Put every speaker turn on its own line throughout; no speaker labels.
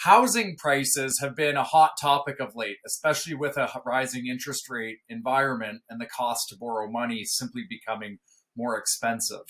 Housing prices have been a hot topic of late, especially with a rising interest rate environment and the cost to borrow money simply becoming more expensive.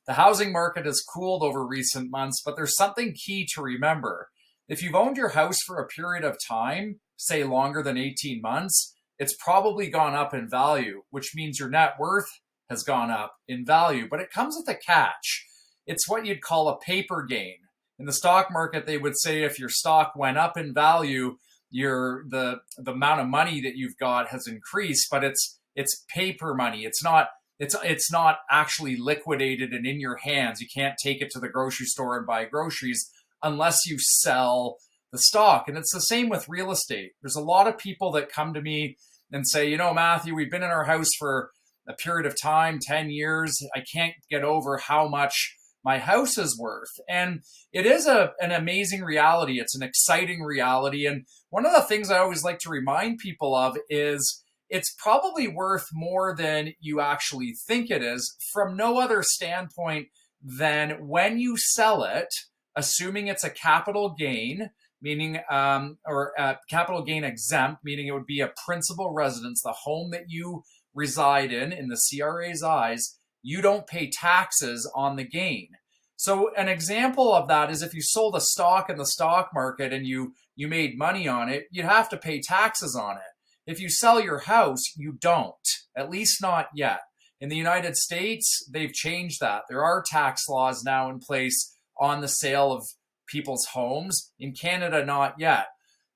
The housing market has cooled over recent months, but there's something key to remember. If you've owned your house for a period of time, say longer than 18 months, it's probably gone up in value, which means your net worth has gone up in value. But it comes with a catch. It's what you'd call a paper gain. In the stock market, they would say if your stock went up in value, the amount of money that you've got has increased, but it's paper money. It's not actually liquidated and in your hands. You can't take it to the grocery store and buy groceries unless you sell the stock. And it's the same with real estate. There's a lot of people that come to me and say, Matthew, we've been in our house for a period of time, 10 years. I can't get over how much my house is worth. And it is an amazing reality. It's an exciting reality. And one of the things I always like to remind people of is it's probably worth more than you actually think it is from no other standpoint than when you sell it, assuming it's a capital gain, meaning, or capital gain exempt, meaning it would be a principal residence, the home that you reside in the CRA's eyes, you don't pay taxes on the gain. So an example of that is if you sold a stock in the stock market and you made money on it, you'd have to pay taxes on it. If you sell your house, you don't, at least not yet. In the United States, they've changed that. There are tax laws now in place on the sale of people's homes. In Canada, not yet.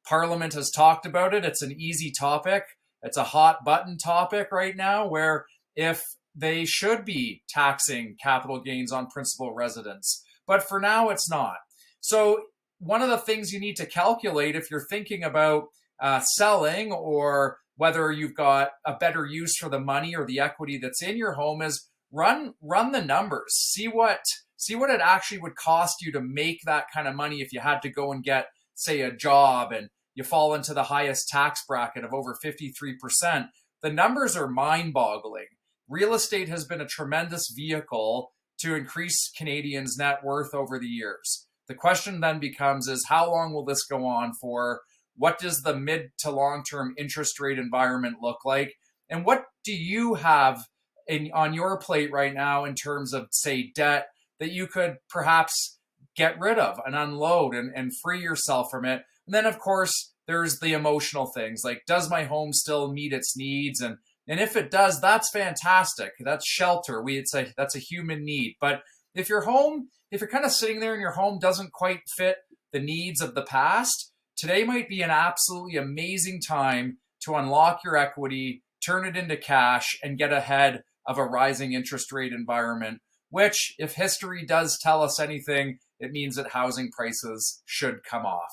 Parliament has talked about it. It's an easy topic. It's a hot button topic right now where if they should be taxing capital gains on principal residence. But for now, it's not. So one of the things you need to calculate if you're thinking about selling or whether you've got a better use for the money or the equity that's in your home is run the numbers. See what it actually would cost you to make that kind of money if you had to go and get, say, a job and you fall into the highest tax bracket of over 53%. The numbers are mind-boggling. Real estate has been a tremendous vehicle to increase Canadians' net worth over the years. The question then becomes is how long will this go on for? What does the mid to long-term interest rate environment look like? And what do you have on your plate right now in terms of, say, debt that you could perhaps get rid of and unload and free yourself from it? And then, of course, there's the emotional things like, does my home still meet its needs? And if it does, that's fantastic. That's shelter. That's a human need. But if you're kind of sitting there and your home doesn't quite fit the needs of the past, today might be an absolutely amazing time to unlock your equity, turn it into cash, and get ahead of a rising interest rate environment, which, if history does tell us anything, it means that housing prices should come off.